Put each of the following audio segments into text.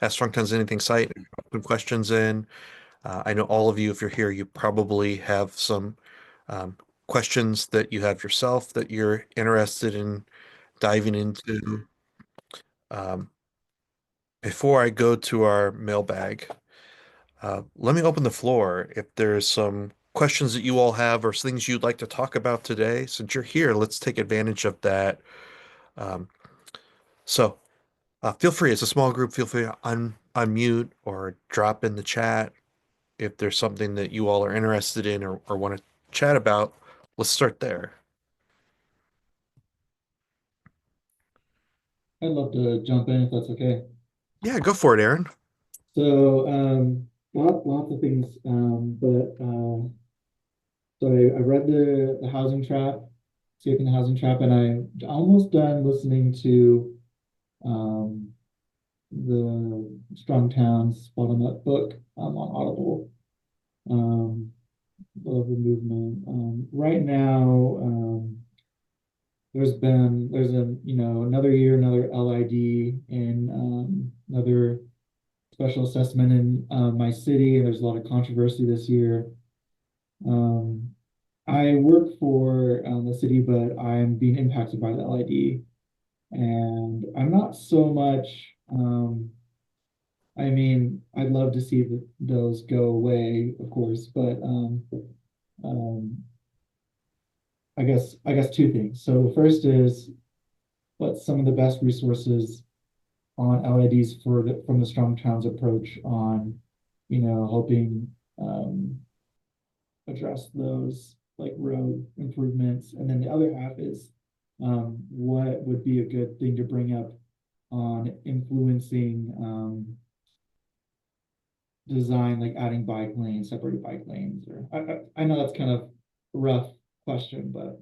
at Strong Towns Anything site. Some questions in. I know all of you, if you're here, you probably have some um, questions that you have yourself that you're interested in diving into. Um, Before I go to our mailbag, let me open the floor. If there's some questions that you all have or things you'd like to talk about today, since you're here, let's take advantage of that. Um, so feel free, it's a small group, feel free to unmute or drop in the chat if there's something that you all are interested in or want to chat about. Let's start there. I'd love to jump in if that's okay. Yeah, go for it, Aaron. So, lots of things, but so I read the Housing Trap, Escaping the Housing Trap, and I'm almost done listening to um, the Strong Towns Bottom Up book on Audible. Um, Love the movement. Right now, there's a another year, another LID, and another special assessment in my city, and there's a lot of controversy this year. Um, I work for the city, but I'm being impacted by the LID, and I'm not so much. I mean, I'd love to see those go away, of course, but um, I guess two things. So the first is what's some of the best resources on LIDs from the Strong Towns approach on, helping address those like road improvements. And then the other half is what would be a good thing to bring up on influencing design, like adding bike lanes, separated bike lanes, or I know that's kind of a rough question, but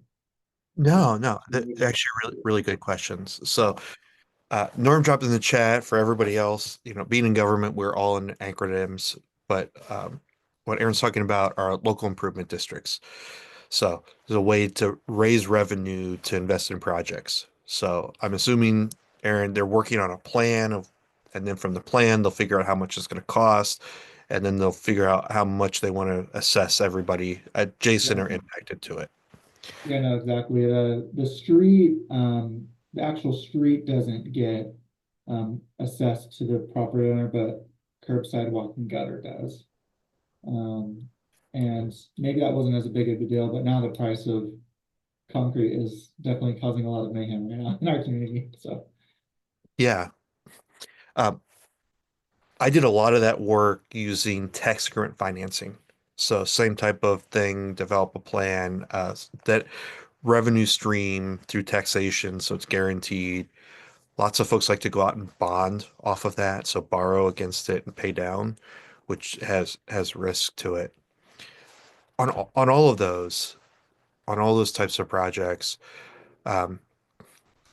No, no, they're maybe. actually really good questions. So, Norm dropped in the chat for everybody else. Being in government, we're all in acronyms, but what Aaron's talking about are local improvement districts. So, there's a way to raise revenue to invest in projects. So, I'm assuming, Aaron, they're working on a plan and then from the plan, they'll figure out how much it's going to cost, and then they'll figure out how much they want to assess everybody adjacent Yeah. or impacted to it. Yeah, no, exactly. The actual street doesn't get assessed to the property owner, but curb, sidewalk, and gutter does. Um, and maybe that wasn't as big of a deal, but now the price of concrete is definitely causing a lot of mayhem right now in our community. So Yeah. Um, I did a lot of that work using tax increment financing. So same type of thing, develop a plan, that revenue stream through taxation, so it's guaranteed. Lots of folks like to go out and bond off of that, so borrow against it and pay down, which has risk to it. On all of those, on all those types of projects, um,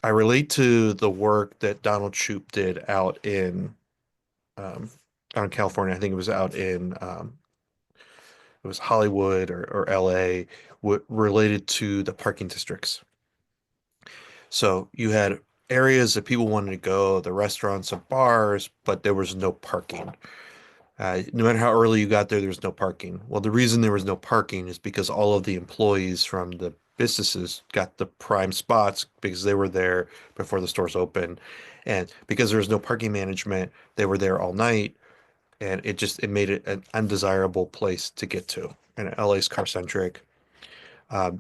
I relate to the work that Donald Shoup did um, out in California. I think it was out in it was Hollywood or LA, related to the parking districts. So you had areas that people wanted to go, the restaurants and bars, but there was no parking. No matter how early you got there was no parking. Well, the reason there was no parking is because all of the employees from the businesses got the prime spots because they were there before the stores opened. And because there was no parking management, they were there all night, and it made it an undesirable place to get to. And LA's car centric.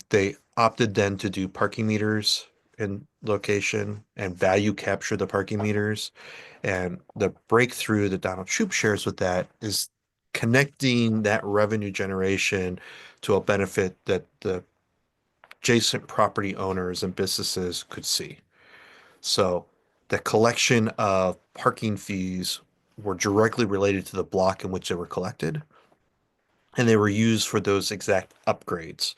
They opted then to do parking meters in location and value capture the parking meters. And the breakthrough that Donald Shoup shares with that is connecting that revenue generation to a benefit that the adjacent property owners and businesses could see. So the collection of parking fees were directly related to the block in which they were collected, and they were used for those exact upgrades.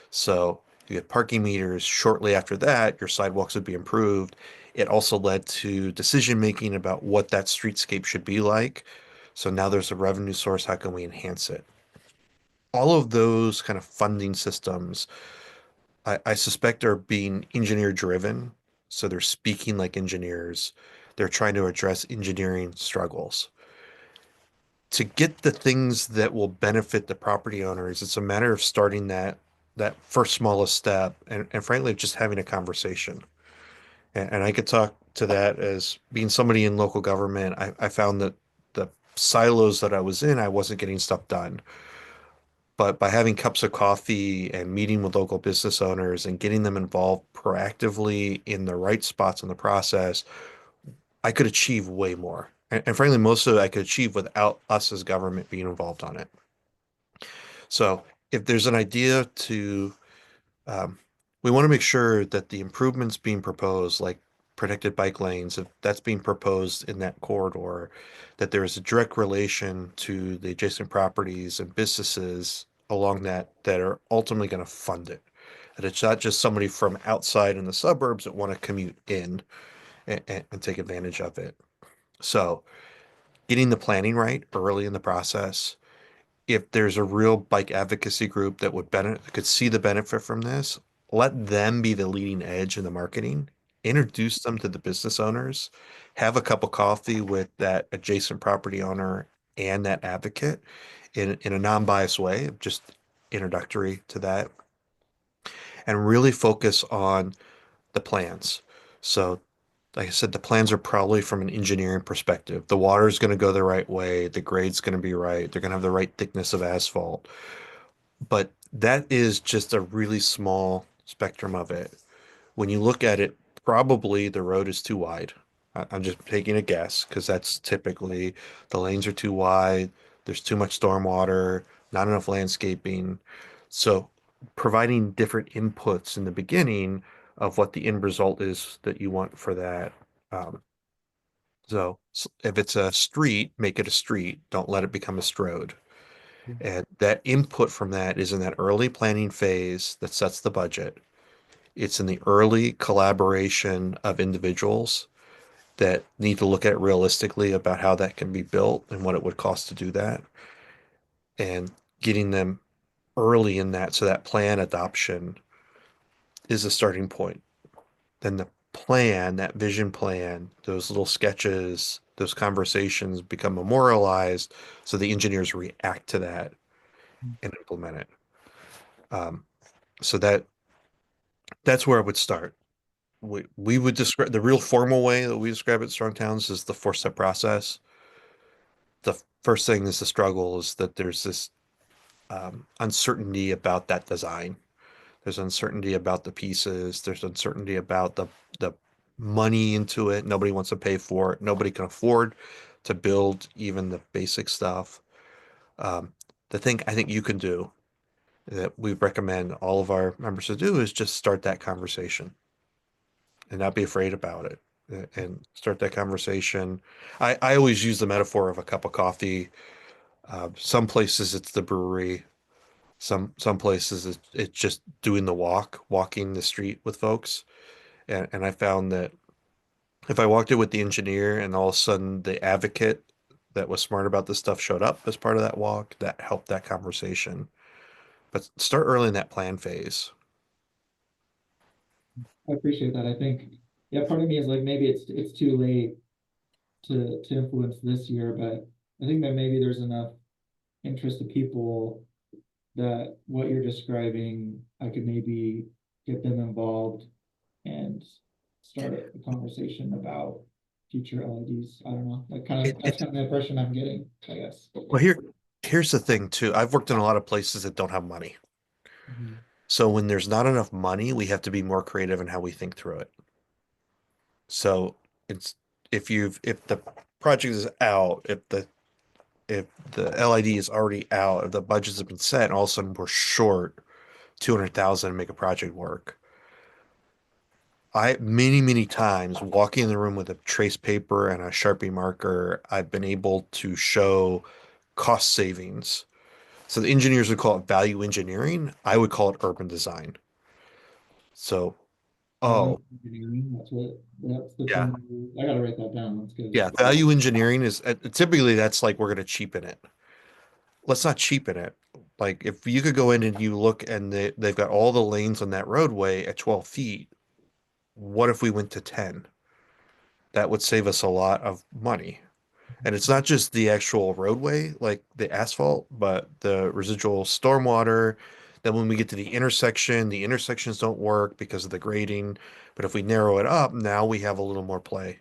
So you had parking meters. Shortly after that, your sidewalks would be improved. It also led to decision making about what that streetscape should be like. So now there's a revenue source. How can we enhance it? All of those kind of funding systems, I suspect, are being engineer driven. So they're speaking like engineers. They're trying to address engineering struggles. To get the things that will benefit the property owners, it's a matter of starting that first smallest step and frankly just having a conversation. And I could talk to that as being somebody in local government. I found that the silos that I was in, I wasn't getting stuff done. But by having cups of coffee and meeting with local business owners and getting them involved proactively in the right spots in the process, I could achieve way more. And frankly, most of it I could achieve without us as government being involved on it. So if there's an idea to, um, we want to make sure that the improvements being proposed, like protected bike lanes, if that's being proposed in that corridor, that there is a direct relation to the adjacent properties and businesses along that are ultimately going to fund it. That it's not just somebody from outside in the suburbs that want to commute in and take advantage of it. So getting the planning right early in the process, if there's a real bike advocacy group that would benefit, could see the benefit from this, let them be the leading edge in the marketing, introduce them to the business owners, have a cup of coffee with that adjacent property owner and that advocate in a non-biased way, just introductory to that, and really focus on the plans. So like I said, the plans are probably from an engineering perspective. The water is going to go the right way. The grade's going to be right. They're going to have the right thickness of asphalt. But that is just a really small spectrum of it. When you look at it, probably the road is too wide. I'm just taking a guess because that's typically the lanes are too wide. There's too much stormwater, not enough landscaping. So providing different inputs in the beginning of what the end result is that you want for that. Um, if it's a street, make it a street. Don't let it become a strode. And that input from that is in that early planning phase that sets the budget. It's in the early collaboration of individuals that need to look at realistically about how that can be built and what it would cost to do that. And getting them early in that so that plan adoption is a starting point. Then the plan, that vision plan, those little sketches, those conversations become memorialized so the engineers react to that and implement it. Um, so that's where I would start. We would describe the real formal way that we describe it, Strong Towns, is the four-step process. The first thing is the struggle is that there's this uncertainty about that design. There's uncertainty about the pieces. There's uncertainty about the money into it. Nobody wants to pay for it. Nobody can afford to build even the basic stuff. Um, the thing I think you can do that we recommend all of our members to do is just start that conversation and not be afraid about it and start that conversation. I always use the metaphor of a cup of coffee. Some places it's the brewery. Some places it's just doing the walking the street with folks. And I found that if I walked it with the engineer and all of a sudden the advocate that was smart about this stuff showed up as part of that walk, that helped that conversation. But start early in that plan phase. I appreciate that. I think, yeah, part of me is like maybe it's too late to influence this year, but I think that maybe there's enough interest of people that what you're describing, I could maybe get them involved and start a conversation about future LEDs. I don't know, like kind It, of that's it's kind of the impression I'm getting, I guess. well here's the thing too. I've worked in a lot of places that don't have money. Mhm. So when there's not enough money, we have to be more creative in how we think through it. So it's if the project is out, if the LED is already out, if the budgets have been set, and all of a sudden we're short 200,000 to make a project work. I many times walking in the room with a trace paper and a Sharpie marker, I've been able to show cost savings. So the engineers would call it value engineering. I would call it urban design. So, Value oh, engineering, that's the yeah. term. I gotta write that down. That's good. Yeah, value engineering is typically that's like we're going to cheapen it. Let's not cheapen it. Like if you could go in and you look and they've got all the lanes on that roadway at 12 feet, what if we went to 10? that would save us a lot of money. And it's not just the actual roadway, like the asphalt, but the residual stormwater. Then when we get to the intersections don't work because of the grading. But if we narrow it up, now we have a little more play.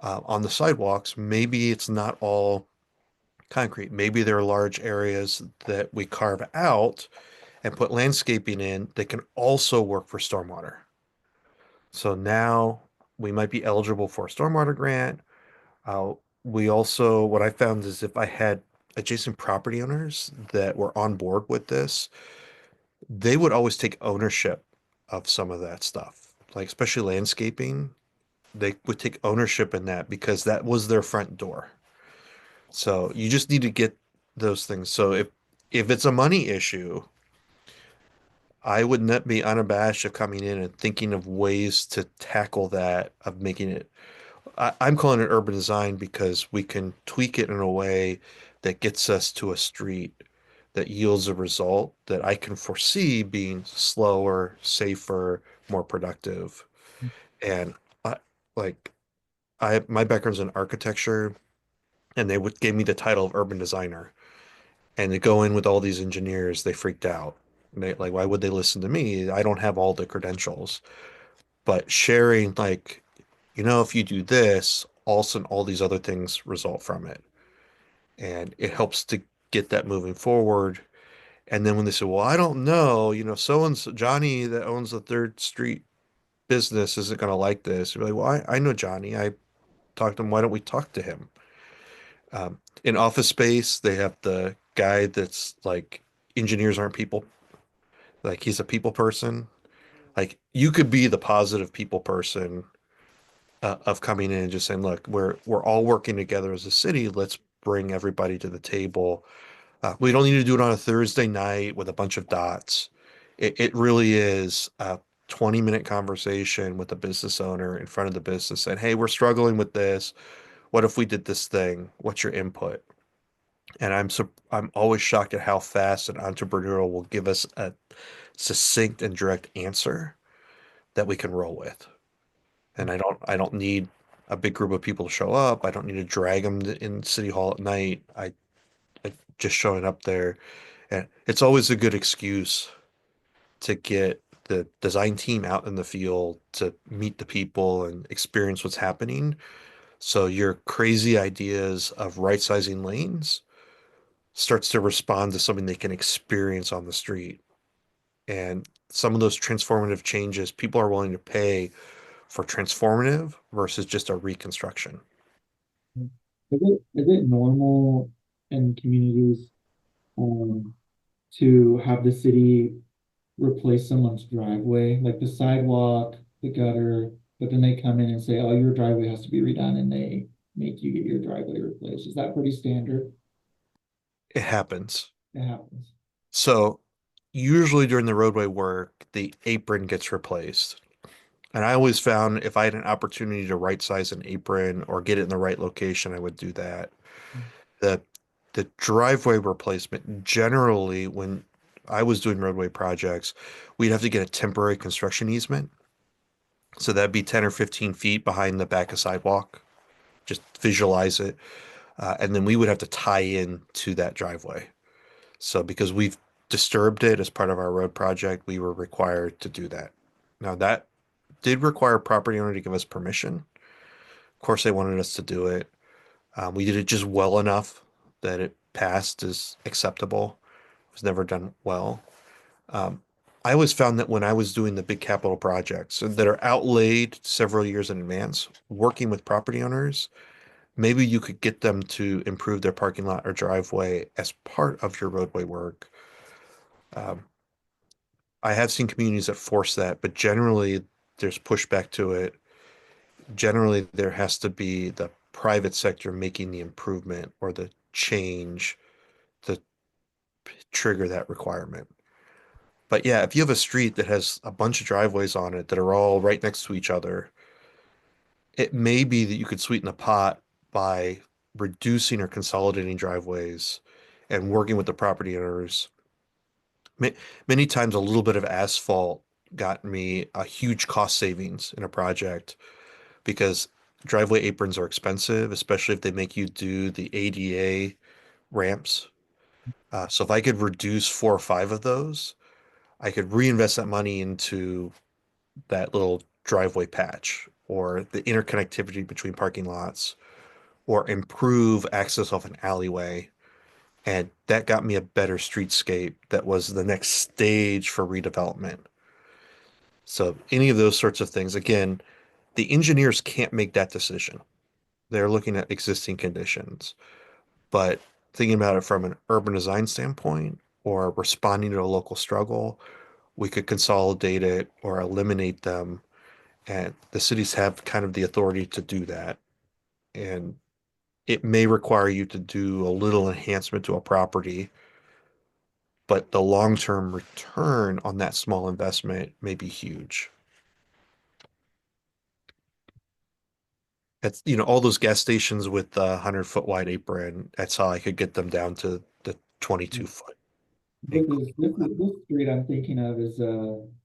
On the sidewalks, maybe it's not all concrete. Maybe there are large areas that we carve out and put landscaping in that can also work for stormwater. So now we might be eligible for a stormwater grant. Uh, we also, what I found is if I had adjacent property owners that were on board with this, they would always take ownership of some of that stuff, like especially landscaping. They would take ownership in that because that was their front door. So you just need to get those things. So if it's a money issue, I would not be unabashed of coming in and thinking of ways to tackle that, of making it. I'm calling it urban design because we can tweak it in a way that gets us to a street that yields a result that I can foresee being slower, safer, more productive. And I, like my background's in architecture, and they would gave me the title of urban designer. And to go in with all these engineers, they freaked out. They like, why would they listen to me? I don't have all the credentials. But sharing, like, if you do this, also all these other things result from it. And it helps to get that moving forward. And then when they say, well, I don't know, so and so, Johnny that owns the Third Street business isn't going to like this. You're like, well, I know Johnny. I talked to him. Why don't we talk to him? In Office Space, they have the guy that's like, engineers aren't people. Like, he's a people person. Like, you could be the positive people person of coming in and just saying, look, we're all working together as a city. Let's bring everybody to the table. We don't need to do it on a Thursday night with a bunch of dots. It really is a 20-minute conversation with the business owner in front of the business saying, hey, we're struggling with this. What if we did this thing? What's your input? And I'm always shocked at how fast an entrepreneur will give us a succinct and direct answer that we can roll with. And I don't need a big group of people to show up. I don't need to drag them in City Hall at night. I just showing up there, and it's always a good excuse to get the design team out in the field to meet the people and experience what's happening. So your crazy ideas of right sizing lanes starts to respond to something they can experience on the street. And some of those transformative changes, people are willing to pay for transformative versus just a reconstruction. Is it normal in communities um, to have the city replace someone's driveway, like the sidewalk, the gutter, but then they come in and say, "Oh, your driveway has to be redone," and they make you get your driveway replaced? Is that pretty standard? It happens. It happens. So usually during the roadway work, the apron gets replaced. And I always found if I had an opportunity to right size an apron or get it in the right location, I would do that. The the driveway replacement, generally when I was doing roadway projects, we'd have to get a temporary construction easement. So that'd be 10 or 15 feet behind the back of sidewalk. Just visualize it. And then we would have to tie in to that driveway. So because we've disturbed it as part of our road project, we were required to do that. Now that did require a property owner to give us permission. Of course, they wanted us to do it. We did it just well enough that it passed as acceptable. It was never done well. Um, I always found that when I was doing the big capital projects that are outlaid several years in advance, working with property owners, maybe you could get them to improve their parking lot or driveway as part of your roadway work. Um, I have seen communities that force that, but generally there's pushback to it. Generally, there has to be the private sector making the improvement or the change to trigger that requirement. But yeah, if you have a street that has a bunch of driveways on it that are all right next to each other, it may be that you could sweeten the pot by reducing or consolidating driveways and working with the property owners. Many times, a little bit of asphalt got me a huge cost savings in a project because driveway aprons are expensive, especially if they make you do the ADA ramps. So if I could reduce 4 or 5 of those, I could reinvest that money into that little driveway patch or the interconnectivity between parking lots or improve access off an alleyway. And that got me a better streetscape that was the next stage for redevelopment. So any of those sorts of things, again, the engineers can't make that decision. They're looking at existing conditions. But thinking about it from an urban design standpoint or responding to a local struggle, we could consolidate it or eliminate them. And the cities have kind of the authority to do that. And it may require you to do a little enhancement to a property, but the long-term return on that small investment may be huge. It's, all those gas stations with the 100-foot wide apron, that's how I could get them down to the 22-foot. But this street I'm thinking of is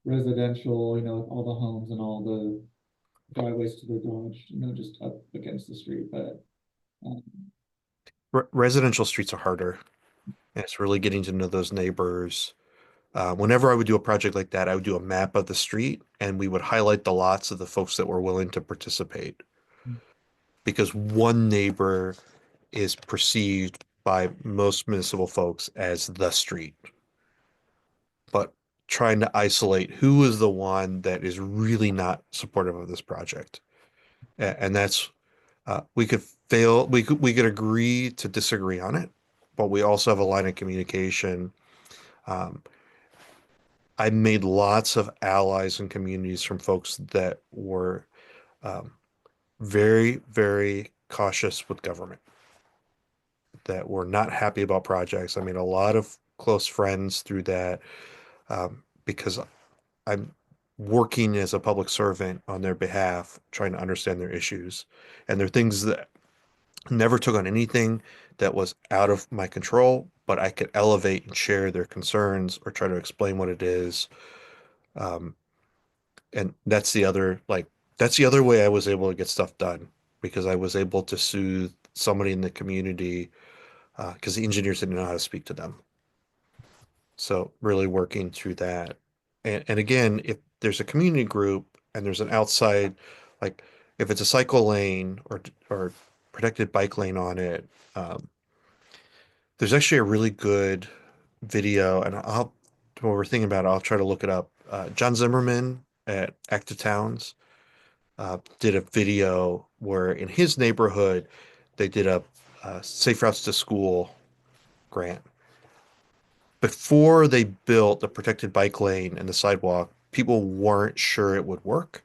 residential, with all the homes and all the driveways to the garage, just up against the street. But um, Residential streets are harder. And it's really getting to know those neighbors. Whenever I would do a project like that, I would do a map of the street and we would highlight the lots of the folks that were willing to participate. Because one neighbor is perceived by most municipal folks as the street. But trying to isolate who is the one that is really not supportive of this project. And that's we could fail, we could agree to disagree on it, but we also have a line of communication. Um, I made lots of allies and communities from folks that were um, very, very cautious with government, that were not happy about projects. I made a lot of close friends through that because I'm working as a public servant on their behalf, trying to understand their issues. And there are things that never took on anything that was out of my control, but I could elevate and share their concerns or try to explain what it is. Um, and that's the other way I was able to get stuff done because I was able to soothe somebody in the community because the engineers didn't know how to speak to them. So really working through that. And again, if there's a community group and there's an outside, like if it's a cycle lane or protected bike lane on it, there's actually a really good video, and when we're thinking about it, I'll try to look it up. John Zimmerman at Active Towns did a video where in his neighborhood they did a Safe Routes to School grant. Before they built the protected bike lane and the sidewalk, people weren't sure it would work,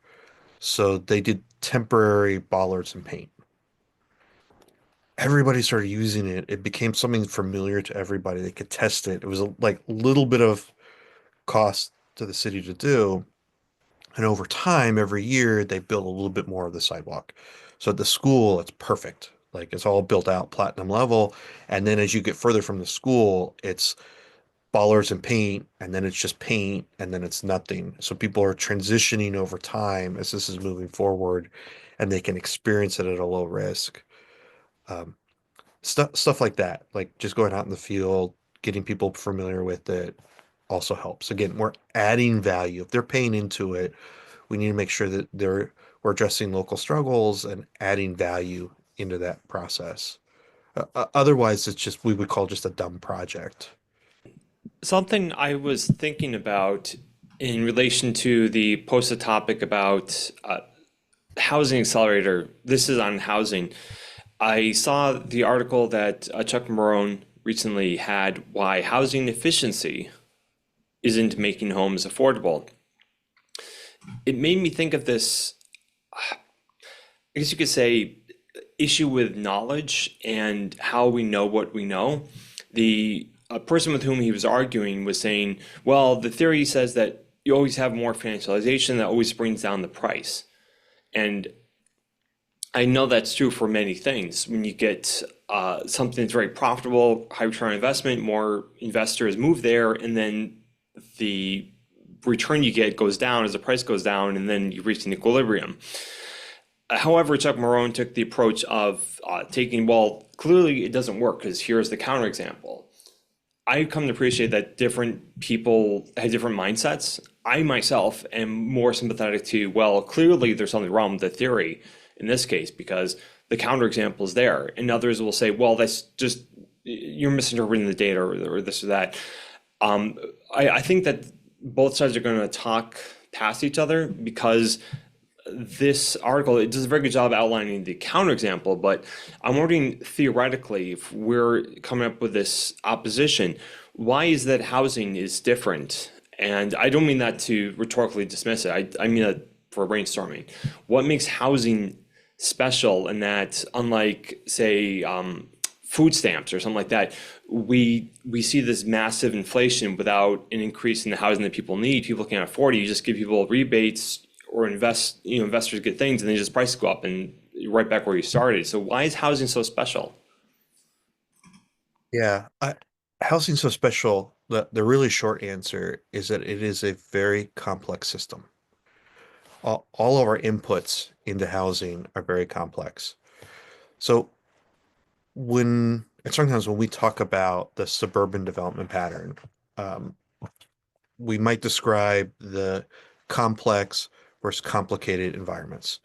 so they did temporary bollards and paint. Everybody started using it. It became something familiar to everybody. They could test it. It was like a little bit of cost to the city to do. And over time, every year, they build a little bit more of the sidewalk. So at the school, it's perfect. Like it's all built out platinum level. And then as you get further from the school, it's bollards and paint, and then it's just paint, and then it's nothing. So people are transitioning over time as this is moving forward, and they can experience it at a low risk. Um, stuff like that, like just going out in the field, getting people familiar with it also helps. Again, we're adding value. If they're paying into it, we need to make sure that we're addressing local struggles and adding value into that process. Otherwise, it's just we would call just a dumb project. Something I was thinking about in relation to the posted topic about housing accelerator. This is on housing. I saw the article that Chuck Marohn recently had why housing efficiency isn't making homes affordable. It made me think of this, I guess you could say, issue with knowledge and how we know what we know. The a person with whom he was arguing was saying, well, the theory says that you always have more financialization that always brings down the price. And I know that's true for many things. When you get something that's very profitable, high return on investment, more investors move there, and then the return you get goes down as the price goes down, and then you reach an equilibrium. However, Chuck Marohn took the approach of taking, well, clearly it doesn't work because here's the counterexample. I come to appreciate that different people have different mindsets. I myself am more sympathetic to, well, clearly there's something wrong with the theory in this case because the counterexample is there. And others will say, well, that's just, you're misinterpreting the data or this or that. Um, I think that both sides are going to talk past each other because this article, it does a very good job outlining the counterexample, but I'm wondering theoretically, if we're coming up with this opposition, why is that housing is different? And I don't mean that to rhetorically dismiss it. I mean that for brainstorming. What makes housing special and that unlike, say, food stamps or something like that, we see this massive inflation without an increase in the housing that people need. People can't afford it. You just give people rebates or investors get things and then just prices go up and you're right back where you started. So why is housing so special? Yeah, housing's so special. The really short answer is that it is a very complex system. All of our inputs into housing are very complex. So sometimes when we talk about the suburban development pattern, um, we might describe the complex versus complicated environments.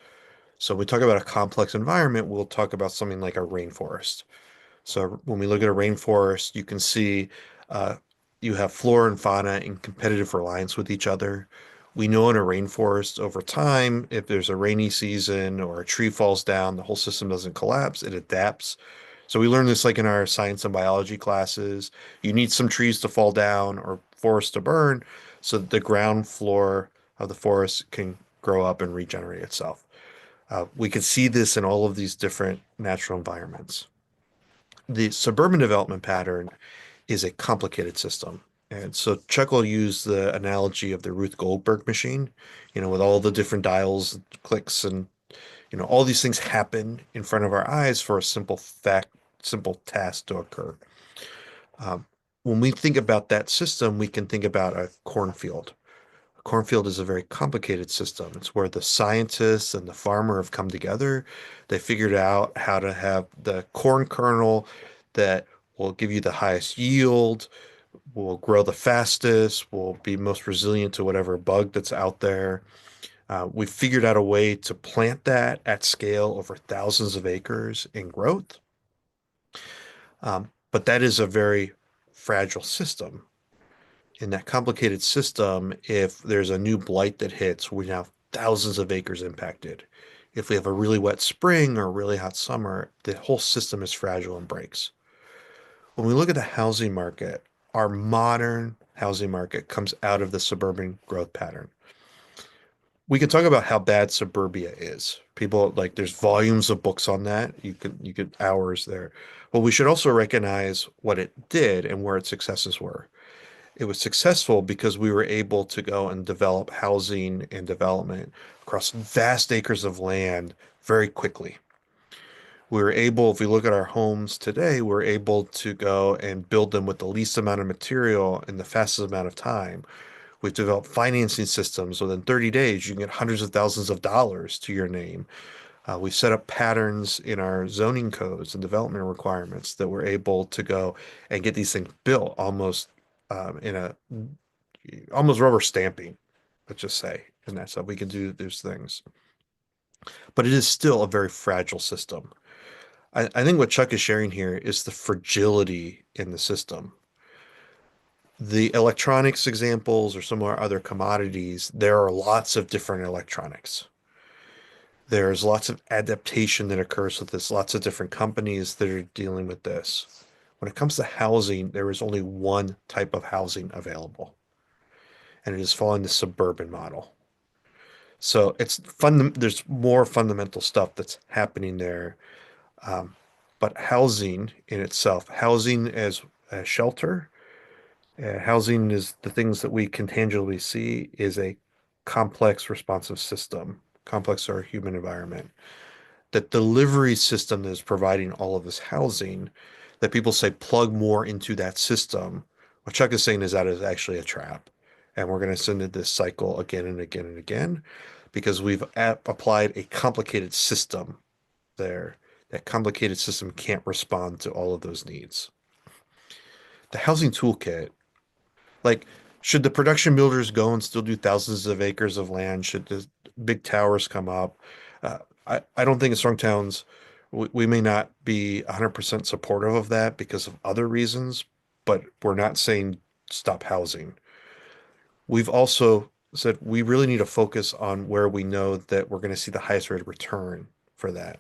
So when we talk about a complex environment, we'll talk about something like a rainforest. So when we look at a rainforest, you can see uh, you have flora and fauna in competitive reliance with each other. We know in a rainforest over time, if there's a rainy season or a tree falls down, the whole system doesn't collapse, it adapts. So we learn this like in our science and biology classes. You need some trees to fall down or forests to burn so that the ground floor of the forest can grow up and regenerate itself. We can see this in all of these different natural environments. The suburban development pattern is a complicated system. And so Chuck will use the analogy of the Ruth Goldberg machine, with all the different dials, clicks, and all these things happen in front of our eyes for a simple task to occur. Um, when we think about that system, we can think about a cornfield. A cornfield is a very complicated system. It's where the scientists and the farmer have come together. They figured out how to have the corn kernel that will give you the highest yield, will grow the fastest, will be most resilient to whatever bug that's out there. We figured out a way to plant that at scale over thousands of acres in growth. But that is a very fragile system. In that complicated system, if there's a new blight that hits, we have thousands of acres impacted. If we have a really wet spring or a really hot summer, the whole system is fragile and breaks. When we look at the housing market, our modern housing market comes out of the suburban growth pattern. We can talk about how bad suburbia is. People like there's volumes of books on that. You could hours there. But we should also recognize what it did and where its successes were. It was successful because we were able to go and develop housing and development across vast acres of land very quickly. We were able, if we look at our homes today, we're able to go and build them with the least amount of material in the fastest amount of time. We've developed financing systems. Within 30 days, you can get hundreds of thousands of dollars to your name. We've set up patterns in our zoning codes and development requirements that we're able to go and get these things built in a almost rubber stamping, let's just say, and that's how we can do those things. But it is still a very fragile system. I think what Chuck is sharing here is the fragility in the system. The electronics examples or some of our other commodities, there are lots of different electronics. There's lots of adaptation that occurs with this, lots of different companies that are dealing with this. When it comes to housing, there is only one type of housing available, and it is following the suburban model. So there's more fundamental stuff that's happening there. Um, but housing in itself, housing as a shelter, housing is the things that we can tangibly see is a complex responsive system, complex to our human environment. The delivery system that is providing all of this housing, that people say plug more into that system. What Chuck is saying is that is actually a trap. And we're going to send in this cycle again and again and again because we've applied a complicated system there. That complicated system can't respond to all of those needs. The housing toolkit, like, should the production builders go and still do thousands of acres of land? Should the big towers come up? I don't think in strong towns, we may not be 100% supportive of that because of other reasons, but we're not saying stop housing. We've also said we really need to focus on where we know that we're going to see the highest rate of return for that.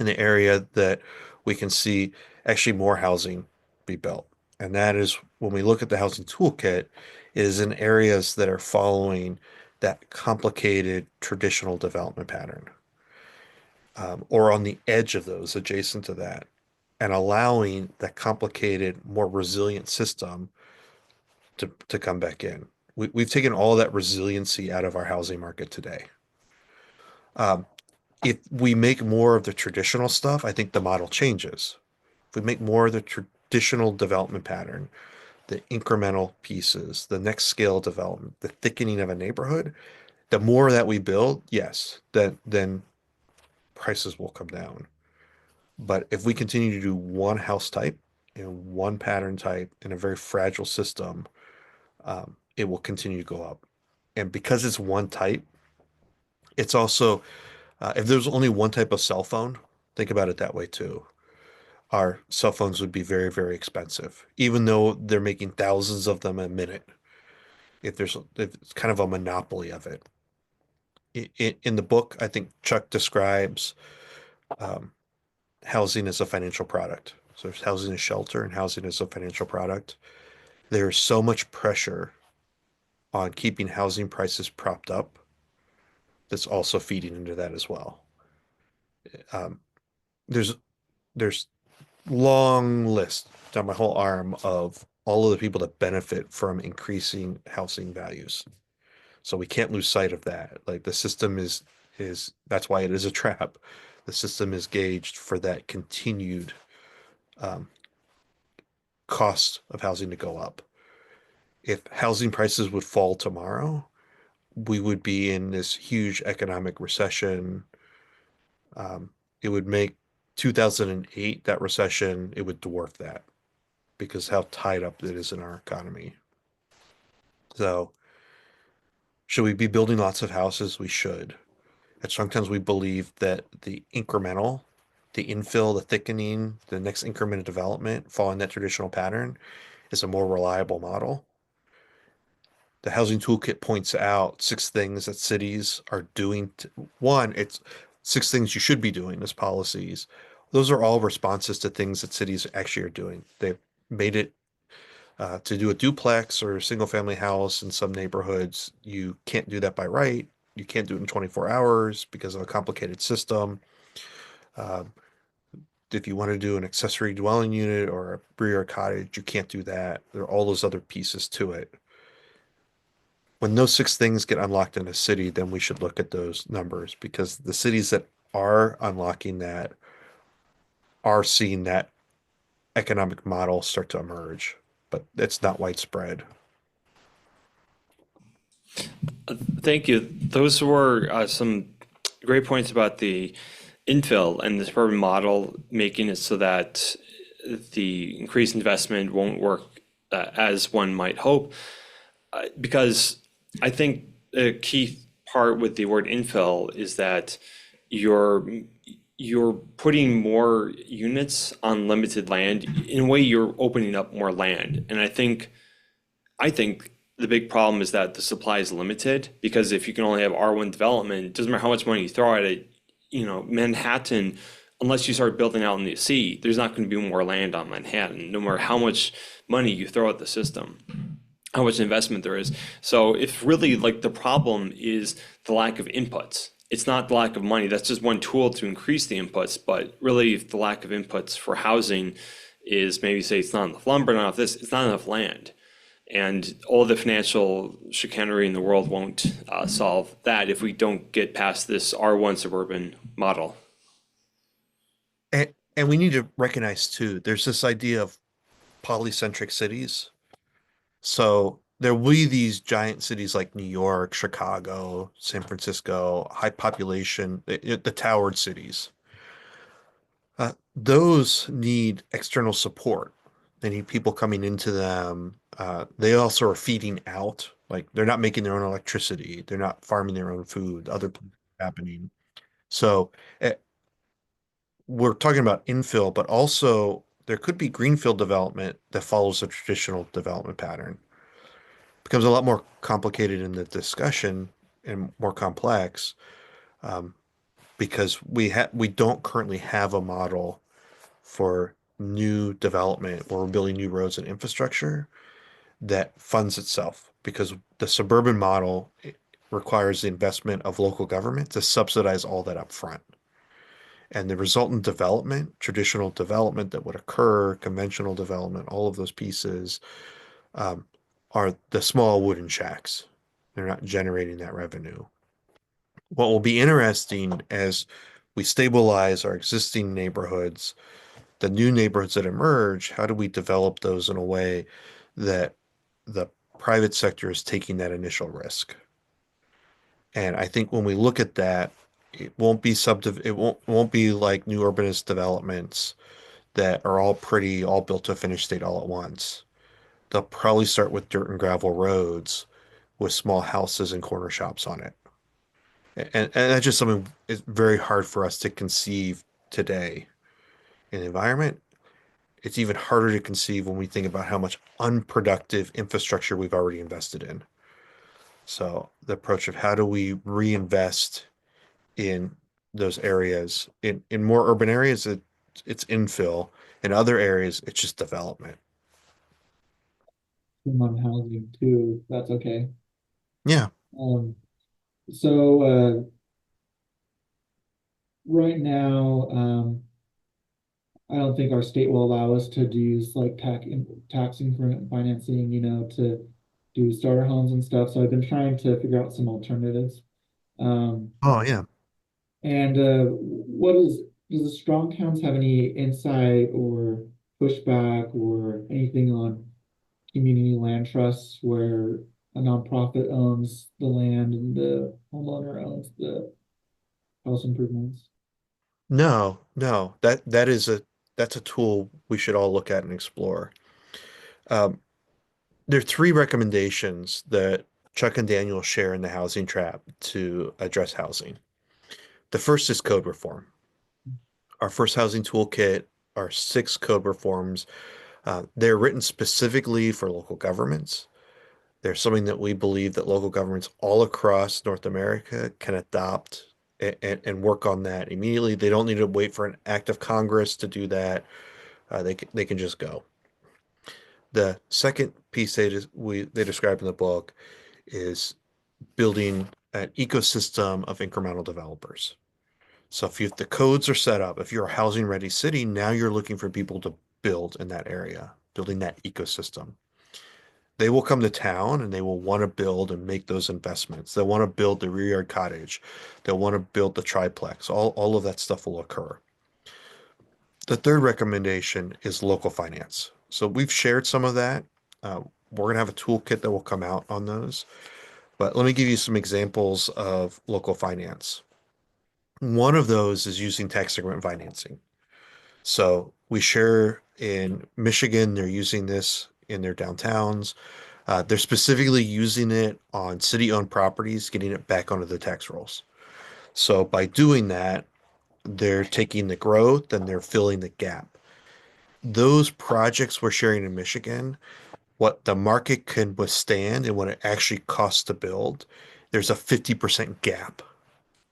In the area that we can see actually more housing be built. And that is when we look at the housing toolkit, is in areas that are following that complicated traditional development pattern, or on the edge of those adjacent to that, and allowing that complicated, more resilient system to come back in. We've taken all that resiliency out of our housing market today. Um, if we make more of the traditional stuff, I think the model changes. If we make more of the traditional development pattern, the incremental pieces, the next scale development, the thickening of a neighborhood, the more that we build, yes, then prices will come down. But if we continue to do one house type and one pattern type in a very fragile system, it will continue to go up. And because it's one type, it's also, if there's only one type of cell phone, think about it that way too. Our cell phones would be very, very expensive, even though they're making thousands of them a minute. If it's kind of a monopoly of it. In the book, I think Chuck describes um, housing as a financial product. So there's housing as shelter and housing as a financial product. There's so much pressure on keeping housing prices propped up that's also feeding into that as well. Um, there's there's long list down my whole arm of all of the people that benefit from increasing housing values. So we can't lose sight of that. Like the system is that's why it is a trap. The system is gauged for that continued um, cost of housing to go up. If housing prices would fall tomorrow, we would be in this huge economic recession. It would make 2008, that recession, it would dwarf that because how tied up it is in our economy. So, should we be building lots of houses? We should. And sometimes we believe that the incremental, the infill, the thickening, the next increment of development, following that traditional pattern, is a more reliable model. The housing toolkit points out 6 things that cities are doing. One, it's 6 things you should be doing as policies. Those are all responses to things that cities actually are doing. They've made it to do a duplex or a single family house in some neighborhoods. You can't do that by right. You can't do it in 24 hours because of a complicated system. Um, if you want to do an accessory dwelling unit or a rear cottage, you can't do that. There are all those other pieces to it. When those 6 things get unlocked in a city, then we should look at those numbers because the cities that are unlocking that are seeing that economic model start to emerge, but it's not widespread. Thank you. Those were some great points about the infill and the suburban model, making it so that the increased investment won't work as one might hope. Because I think the key part with the word infill is that you're you're putting more units on limited land. In a way, you're opening up more land. And I think the big problem is that the supply is limited because if you can only have R1 development, it doesn't matter how much money you throw at it, Manhattan, unless you start building out in the sea, there's not going to be more land on Manhattan, no matter how much money you throw at the system, how much investment there is. So if really like the problem is the lack of inputs, it's not the lack of money. That's just one tool to increase the inputs. But really, if the lack of inputs for housing is maybe say it's not enough lumber, not enough this, it's not enough land. And all the financial chicanery in the world won't solve that if we don't get past this R1 suburban model. And we need to recognize too, there's this idea of polycentric cities. So there will be these giant cities like New York, Chicago, San Francisco, high population, the towered cities. Those need external support. They need people coming into them. They also are feeding out. Like they're not making their own electricity. They're not farming their own food. Other things are happening. So eh, we're talking about infill, but also there could be greenfield development that follows a traditional development pattern. Becomes a lot more complicated in the discussion and more complex um, because we don't currently have a model for new development where we're building new roads and infrastructure that funds itself because the suburban model requires the investment of local government to subsidize all that up front. And the resultant development, traditional development that would occur, conventional development, all of those pieces um, are the small wooden shacks. They're not generating that revenue. What will be interesting as we stabilize our existing neighborhoods, the new neighborhoods that emerge, how do we develop those in a way that the private sector is taking that initial risk? And I think when we look at that, it won't be like new urbanist developments that are all pretty, all built to a finished state all at once. They'll probably start with dirt and gravel roads with small houses and corner shops on it. And that's just something it's very hard for us to conceive today in the environment. It's even harder to conceive when we think about how much unproductive infrastructure we've already invested in. So the approach of how do we reinvest in those areas, in more urban areas, it's infill. In other areas, it's just development. On housing too. That's okay. Yeah. Um, so right now, I don't think our state will allow us to use like tax increment financing, to do starter homes and stuff. So I've been trying to figure out some alternatives. Um, Oh, yeah. and does the Strong Towns have any insight or pushback or anything on community land trusts where a nonprofit owns the land and the homeowner owns the house improvements? No, no. That's a tool we should all look at and explore. Um, there are three recommendations that Chuck and Daniel share in the housing trap to address housing. The first is code reform. Our first housing toolkit are six code reforms. They're written specifically for local governments. They're something that we believe that local governments all across North America can adopt and work on that immediately. They don't need to wait for an act of Congress to do that. They can just go. The second piece they describe in the book is building an ecosystem of incremental developers. So if the codes are set up, if you're a housing ready city, now you're looking for people to build in that area, building that ecosystem. They will come to town and they will want to build and make those investments. They'll want to build the rear yard cottage. They'll want to build the triplex. All of that stuff will occur. The third recommendation is local finance. So we've shared some of that. We're going to have a toolkit that will come out on those. But let me give you some examples of local finance. One of those is using tax increment financing. So we share in Michigan, they're using this in their downtowns. They're specifically using it on city-owned properties, getting it back onto the tax rolls. So by doing that, they're taking the growth and they're filling the gap. Those projects we're sharing in Michigan, what the market can withstand and what it actually costs to build, there's a 50% gap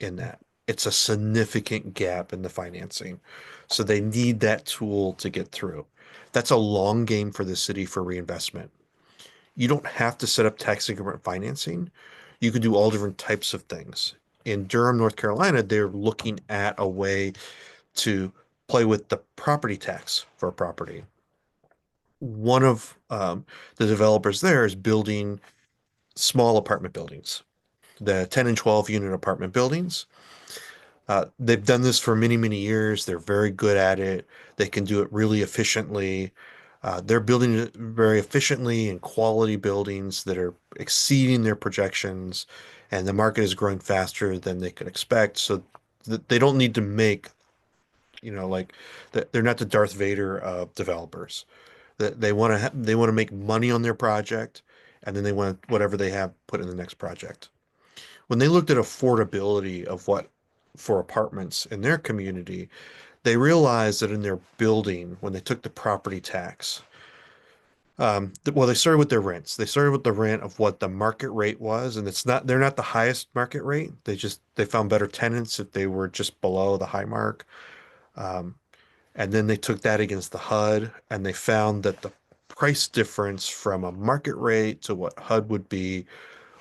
in that. It's a significant gap in the financing. So they need that tool to get through. That's a long game for the city for reinvestment. You don't have to set up tax increment financing. You can do all different types of things. In Durham, North Carolina, they're looking at a way to play with the property tax for a property. One of the developers there is building small apartment buildings, the 10 and 12 unit apartment buildings. They've done this for many, many years. They're very good at it. They can do it really efficiently. They're building it very efficiently and quality buildings that are exceeding their projections, and the market is growing faster than they could expect. So they don't need to make, like they're not the Darth Vader of developers. They want to they want to make money on their project, and then they want whatever they have put in the next project. When they looked at affordability of what for apartments in their community, they realized that in their building, when they took the property tax, well, they started with their rents. They started with the rent of what the market rate was, and they're not the highest market rate. They found better tenants if they were just below the high mark. Um, and then they took that against the HUD, and they found that the price difference from a market rate to what HUD would be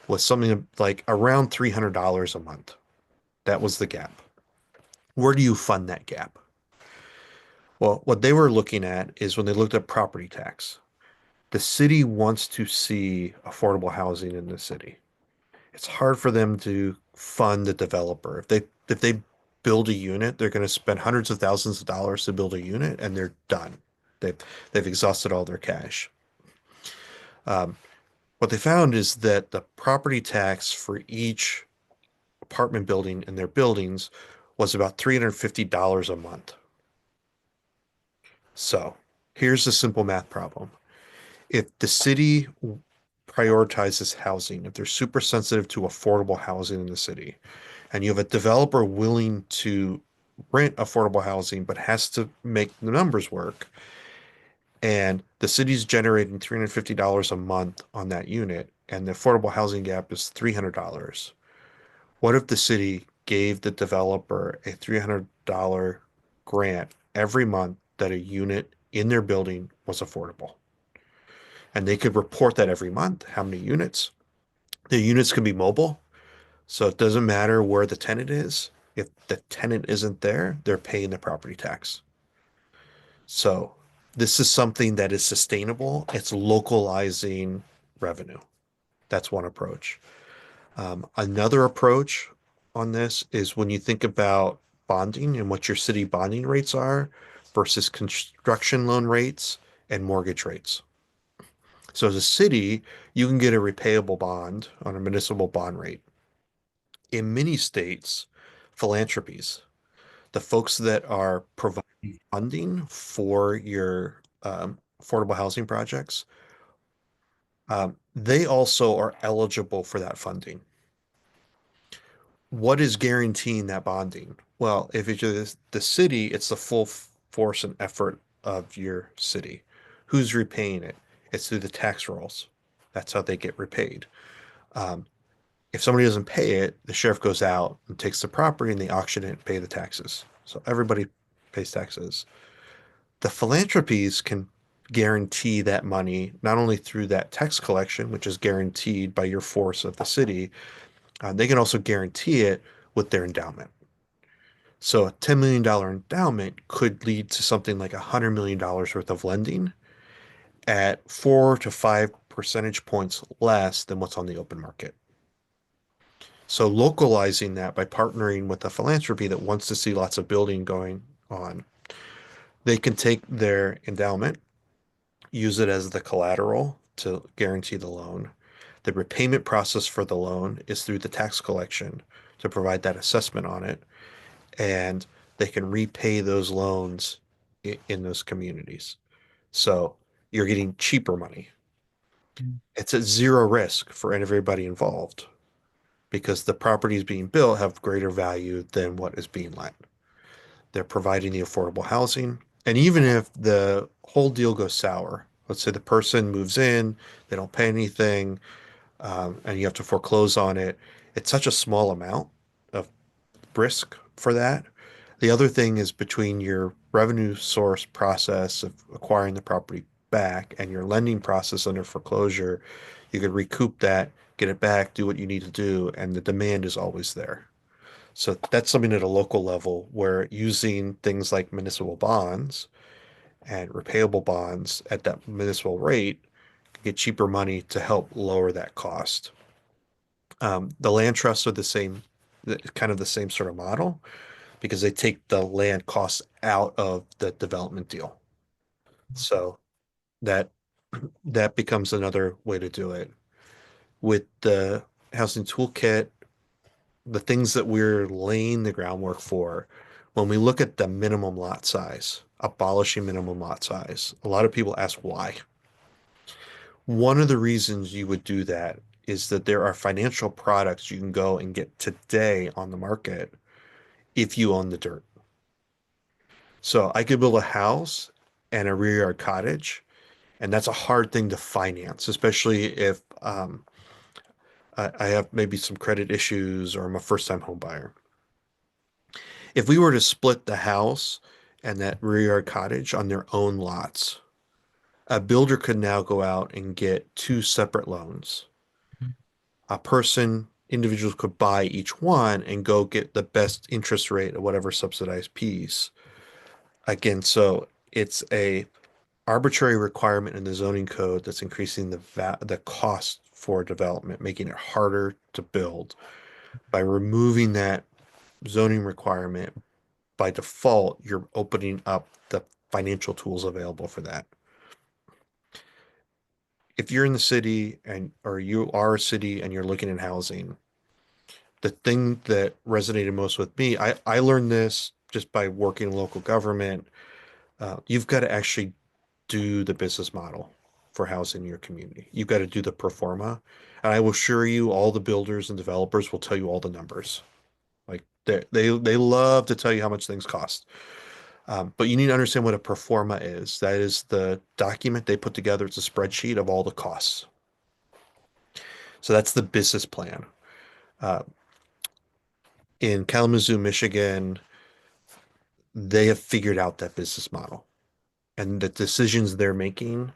was something like around $300 a month. That was the gap. Where do you fund that gap? Well, what they were looking at is when they looked at property tax. The city wants to see affordable housing in the city. It's hard for them to fund the developer. If they build a unit, they're going to spend hundreds of thousands of dollars to build a unit, and they're done. They've they've exhausted all their cash. Um, what they found is that the property tax for each apartment building in their buildings was about $350 a month. So here's the simple math problem. If the city prioritizes housing, if they're super sensitive to affordable housing in the city, and you have a developer willing to rent affordable housing but has to make the numbers work, and the city's generating $350 a month on that unit, and the affordable housing gap is $300. What if the city gave the developer a $300 grant every month that a unit in their building was affordable? And they could report that every month, how many units. The units can be mobile, so it doesn't matter where the tenant is. If the tenant isn't there, they're paying the property tax. So this is something that is sustainable. It's localizing revenue. That's one approach. Another approach on this is when you think about bonding and what your city bonding rates are versus construction loan rates and mortgage rates. So as a city, you can get a repayable bond on a municipal bond rate. In many states, philanthropies, the folks that are providing funding for your affordable housing projects, they also are eligible for that funding. What is guaranteeing that bonding? Well, if it's just the city, it's the full force and effort of your city. Who's repaying it? It's through the tax rolls. That's how they get repaid. Um, if somebody doesn't pay it, the sheriff goes out and takes the property and they auction it and pay the taxes. So everybody pays taxes. The philanthropies can guarantee that money not only through that tax collection, which is guaranteed by your force of the city, they can also guarantee it with their endowment. So a $10 million endowment could lead to something like $100 million worth of lending at 4 to 5 percentage points less than what's on the open market. So localizing that by partnering with a philanthropy that wants to see lots of building going on, they can take their endowment, use it as the collateral to guarantee the loan. The repayment process for the loan is through the tax collection to provide that assessment on it, and they can repay those loans in those communities. So you're getting cheaper money. It's at zero risk for everybody involved because the properties being built have greater value than what is being lent. They're providing the affordable housing. And even if the whole deal goes sour, let's say the person moves in, they don't pay anything, and you have to foreclose on it, it's such a small amount of risk for that. The other thing is between your revenue source process of acquiring the property back and your lending process under foreclosure, you could recoup that, get it back, do what you need to do, and the demand is always there. So that's something at a local level where using things like municipal bonds and repayable bonds at that municipal rate can get cheaper money to help lower that cost. The land trusts are the same, kind of the same sort of model because they take the land costs out of the development deal. So that that becomes another way to do it. With the housing toolkit, the things that we're laying the groundwork for, when we look at the minimum lot size, abolishing minimum lot size, a lot of people ask why. One of the reasons you would do that is that there are financial products you can go and get today on the market if you own the dirt. So I could build a house and a rear yard cottage, and that's a hard thing to finance, especially if I have maybe some credit issues or I'm a first-time home buyer. If we were to split the house and that rear yard cottage on their own lots, a builder could now go out and get two separate loans. A person, individuals could buy each one and go get the best interest rate of whatever subsidized piece. Again, so it's a arbitrary requirement in the zoning code that's increasing the cost for development, making it harder to build. By removing that zoning requirement, by default, you're opening up the financial tools available for that. If you're in the city and or you are a city and you're looking at housing, the thing that resonated most with me, I learned this just by working in local government. You've got to actually do the business model for housing in your community. You've got to do the pro forma. And I will assure you, all the builders and developers will tell you all the numbers. Like they love to tell you how much things cost. But you need to understand what a pro forma is. That is the document they put together. It's a spreadsheet of all the costs. So that's the business plan. Uh, in Kalamazoo, Michigan, they have figured out that business model. And the decisions they're making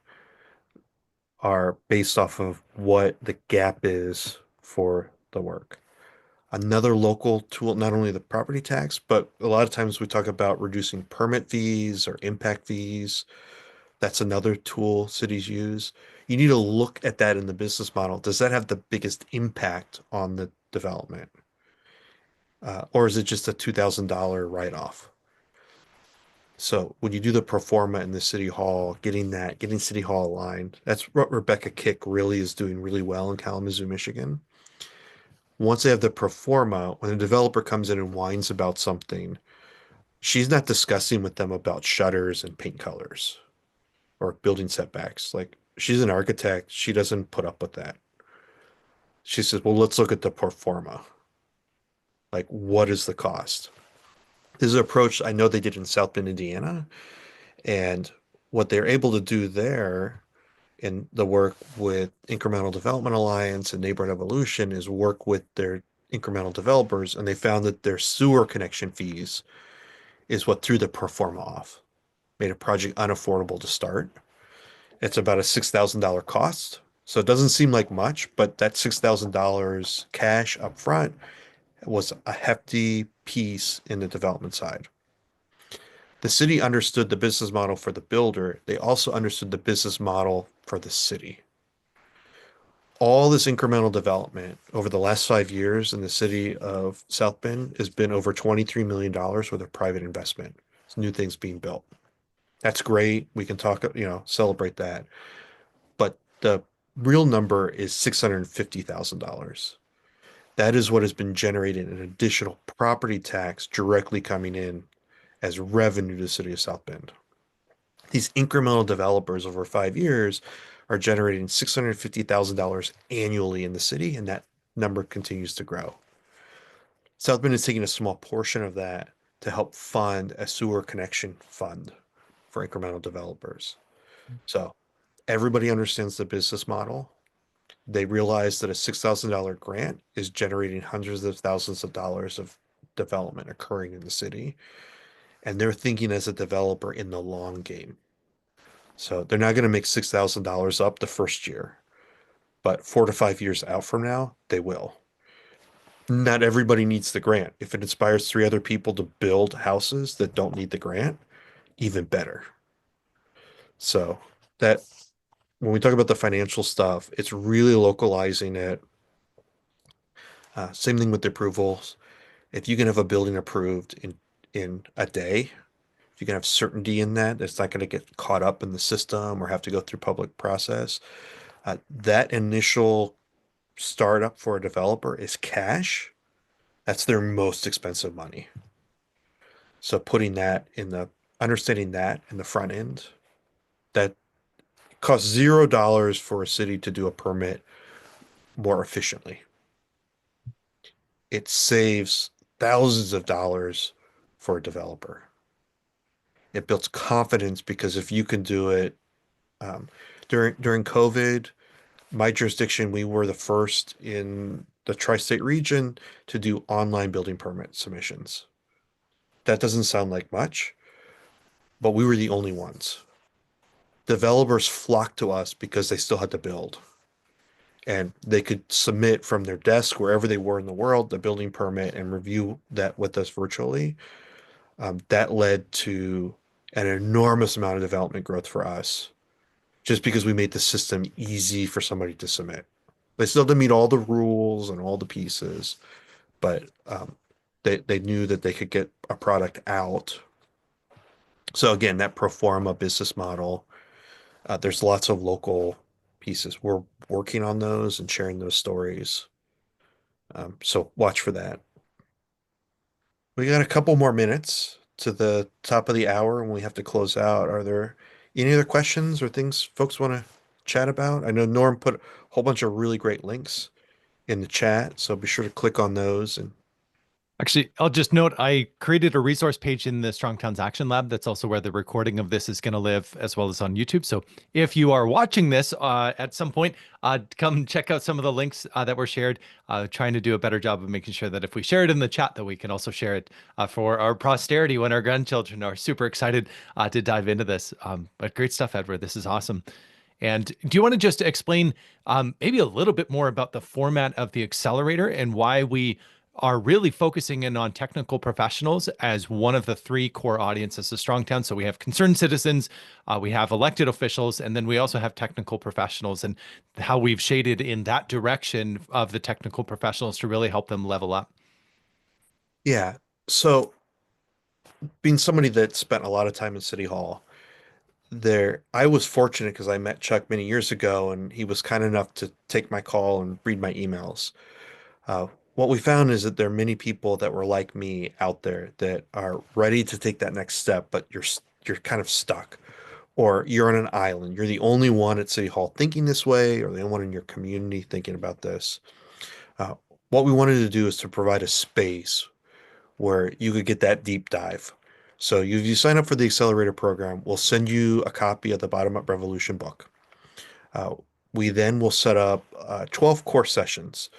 are based off of what the gap is for the work. Another local tool, not only the property tax, but a lot of times we talk about reducing permit fees or impact fees. That's another tool cities use. You need to look at that in the business model. Does that have the biggest impact on the development? Or is it just a $2,000 write-off? So when you do the pro forma in the city hall, getting city hall aligned, that's what Rebecca Kick really is doing really well in Kalamazoo, Michigan. Once they have the pro forma, when a developer comes in and whines about something, she's not discussing with them about shutters and paint colors or building setbacks. Like she's an architect, she doesn't put up with that. She says, well, let's look at the pro forma. Like, what is the cost? This is an approach I know they did in South Bend, Indiana. And what they're able to do there in the work with Incremental Development Alliance and Neighborhood Evolution is work with their incremental developers. And they found that their sewer connection fees is what threw the pro forma off, made a project unaffordable to start. It's about a $6,000 cost. So it doesn't seem like much, but that $6,000 cash up front was a hefty piece in the development side. The city understood the business model for the builder. They also understood the business model for the city. All this incremental development over the last 5 years in the city of South Bend has been over $23 million worth of private investment. It's new things being built. That's great. We can talk, celebrate that. But the real number is $650,000. That is what has been generated in additional property tax directly coming in as revenue to the city of South Bend. These incremental developers over 5 years are generating $650,000 annually in the city, and that number continues to grow. South Bend is taking a small portion of that to help fund a sewer connection fund for incremental developers. So everybody understands the business model. They realize that a $6,000 grant is generating hundreds of thousands of dollars of development occurring in the city. And they're thinking as a developer in the long game. So they're not going to make $6,000 up the first year, but 4 to 5 years out from now, they will. Not everybody needs the grant. If it inspires 3 other people to build houses that don't need the grant, even better. So that when we talk about the financial stuff, it's really localizing it. Same thing with the approvals. If you can have a building approved in a day, if you can have certainty in that, it's not going to get caught up in the system or have to go through public process. That initial startup for a developer is cash. That's their most expensive money. So putting that in the understanding that in the front end, that costs $0 for a city to do a permit more efficiently. It saves thousands of dollars for a developer. It builds confidence because if you can do it um, during COVID, my jurisdiction, we were the first in the tri-state region to do online building permit submissions. That doesn't sound like much, but we were the only ones. Developers flocked to us because they still had to build. And they could submit from their desk wherever they were in the world the building permit and review that with us virtually. That led to an enormous amount of development growth for us just because we made the system easy for somebody to submit. They still had to meet all the rules and all the pieces, but they knew that they could get a product out. So again, that pro forma business model, there's lots of local pieces. We're working on those and sharing those stories. So watch for that. We got a couple more minutes to the top of the hour and we have to close out. Are there any other questions or things folks want to chat about? I know Norm put a whole bunch of really great links in the chat, so be sure to click on those. And Actually, I'll just note I created a resource page in the Strong Towns Action Lab. That's also where the recording of this is going to live, as well as on YouTube. So if you are watching this at some point, come check out some of the links that were shared. Trying to do a better job of making sure that if we share it in the chat, that we can also share it for our posterity when our grandchildren are super excited to dive into this. But great stuff, Edward. This is awesome. And do you want to just explain maybe a little bit more about the format of the accelerator and why we are really focusing in on technical professionals as one of the three core audiences of Strongtown? So we have concerned citizens, we have elected officials, and then we also have technical professionals, and how we've shaded in that direction of the technical professionals to really help them level up. yeah, so being somebody that spent a lot of time in City Hall, I was fortunate because I met Chuck many years ago and he was kind enough to take my call and read my emails. What we found is that there are many people that were like me out there that are ready to take that next step, but you're kind of stuck, or you're on an island. You're the only one at City Hall thinking this way, or the only one in your community thinking about this. Uh, what we wanted to do is to provide a space where you could get that deep dive. So you sign up for the accelerator program, we'll send you a copy of the Bottom Up Revolution book. Uh, we then will set up 12 course sessions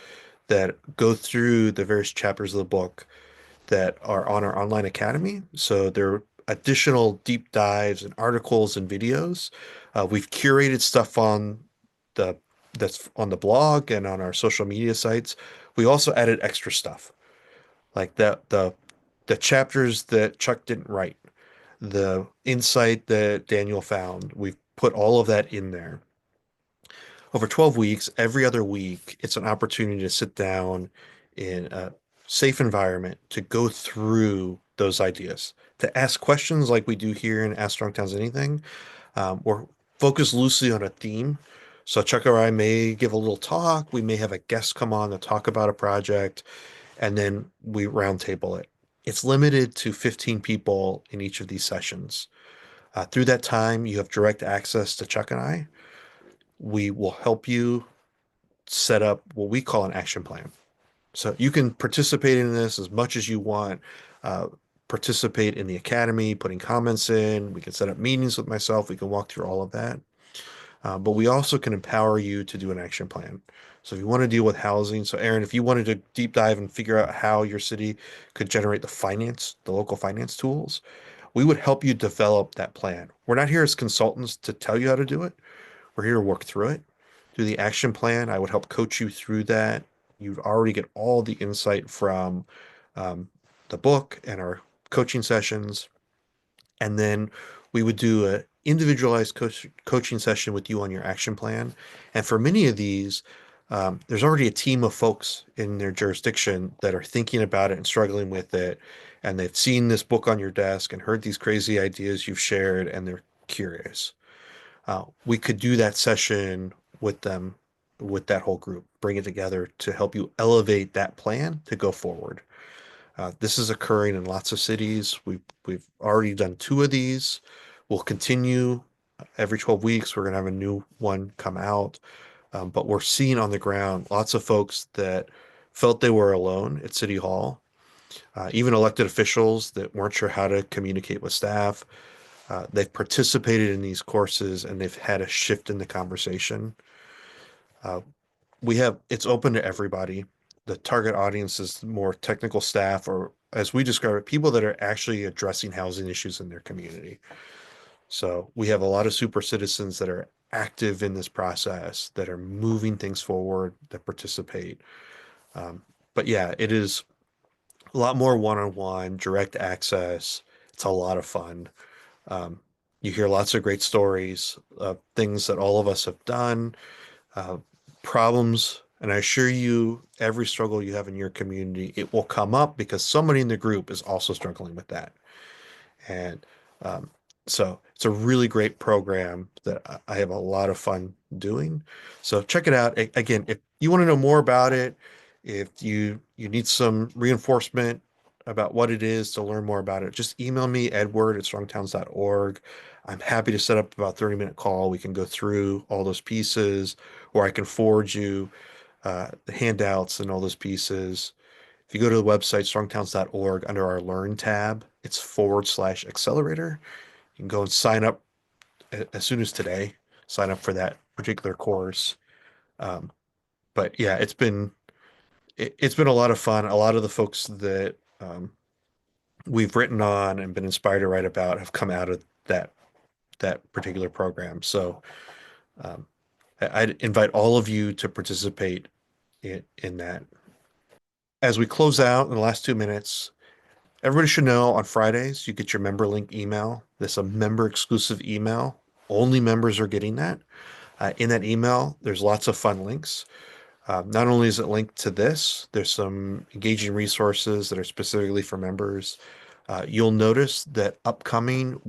that go through the various chapters of the book that are on our online academy. So there are additional deep dives and articles and videos. We've curated stuff the that's on the blog and on our social media sites. We also added extra stuff like the chapters that Chuck didn't write, the insight that Daniel found. We've put all of that in there. Over 12 weeks, every other week, it's an opportunity to sit down in a safe environment to go through those ideas, to ask questions like we do here in Ask Strong Towns Anything, or focus loosely on a theme. So Chuck or I may give a little talk. We may have a guest come on to talk about a project, and then we roundtable it. It's limited to 15 people in each of these sessions. Through that time, you have direct access to Chuck and I. We will help you set up what we call an action plan. So you can participate in this as much as you want. Participate in the academy, putting comments in. We can set up meetings with myself. We can walk through all of that. But we also can empower you to do an action plan. So if you want to deal with housing, so Aaron, if you wanted to deep dive and figure out how your city could generate the local finance tools, we would help you develop that plan. We're not here as consultants to tell you how to do it. We're here to work through it. Do the action plan. I would help coach you through that. You'd already get all the insight from the book and our coaching sessions. And then we would do a individualized coaching session with you on your action plan. And for many of these, there's already a team of folks in their jurisdiction that are thinking about it and struggling with it. and they've seen this book on your desk and heard these crazy ideas you've shared, and they're curious. We could do that session with them, with that whole group, bring it together to help you elevate that plan to go forward. This is occurring in lots of cities. We've already done 2 of these. We'll continue every 12 weeks. We're going to have a new one come out. But we're seeing on the ground lots of folks that felt they were alone at City Hall, even elected officials that weren't sure how to communicate with staff. They've participated in these courses and they've had a shift in the conversation. It's open to everybody. The target audience is more technical staff, or as we describe it, people that are actually addressing housing issues in their community. So we have a lot of super citizens that are active in this process, that are moving things forward, that participate. But yeah, it is a lot more one-on-one, direct access. It's a lot of fun. You hear lots of great stories of things that all of us have done, problems, and I assure you, every struggle you have in your community, it will come up because somebody in the group is also struggling with that. And so it's a really great program that I have a lot of fun doing. So check it out. Again, if you want to know more about it, if you need some reinforcement about what it is to learn more about it, just email me, edward@strongtowns.org. I'm happy to set up about 30-minute call. We can go through all those pieces, or I can forward you the handouts and all those pieces. If you go to the website, strongtowns.org, under our Learn tab, it's /accelerator. You can go and sign up as soon as today, sign up for that particular course. But yeah, it's been a lot of fun. A lot of the folks that we've written on and been inspired to write about have come out of that particular program. So I'd invite all of you to participate in that. As we close out in the last 2 minutes, everybody should know on Fridays you get your member link email. This is a member exclusive email. Only members are getting that. In that email, there's lots of fun links. Not only is it linked to this, there's some engaging resources that are specifically for members. You'll notice that upcoming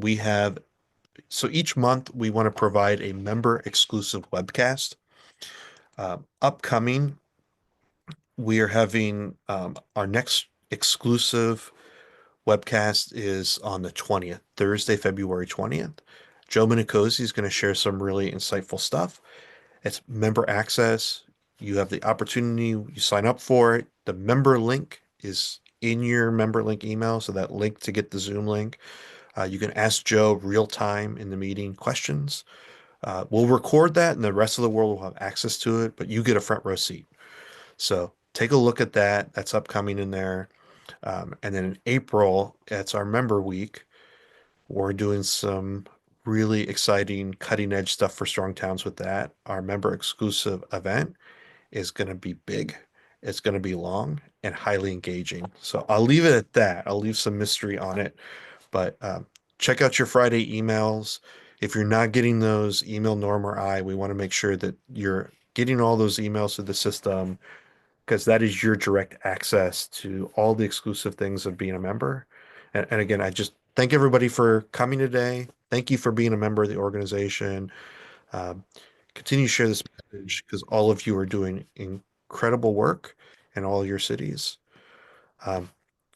so each month we want to provide a member exclusive webcast. Upcoming, we are having our next exclusive webcast is on the 20th, Thursday, February 20th. Joe Minicozy is going to share some really insightful stuff. It's member access. You have the opportunity, you sign up for it. The member link is in your member link email, so that link to get the Zoom link. You can ask Joe real time in the meeting questions. We'll record that and the rest of the world will have access to it, but you get a front row seat. So take a look at that. That's upcoming in there. And then in April, it's our member week. We're doing some really exciting cutting edge stuff for Strong Towns with that. Our member exclusive event is going to be big. It's going to be long and highly engaging. So I'll leave it at that. I'll leave some mystery on it, but check out your Friday emails. If you're not getting those, email Norm or I. We want to make sure that you're getting all those emails to the system, because that is your direct access to all the exclusive things of being a member. And again, I just thank everybody for coming today. Thank you for being a member of the organization. Continue to share this message because all of you are doing incredible work in all your cities.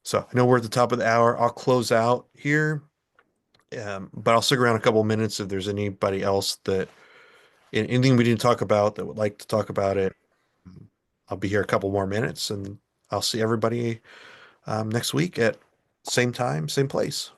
So I know we're at the top of the hour. I'll close out here, but I'll stick around a couple minutes if there's anybody else that anything we didn't talk about that would like to talk about it. I'll be here a couple more minutes, and I'll see everybody next week at same time, same place.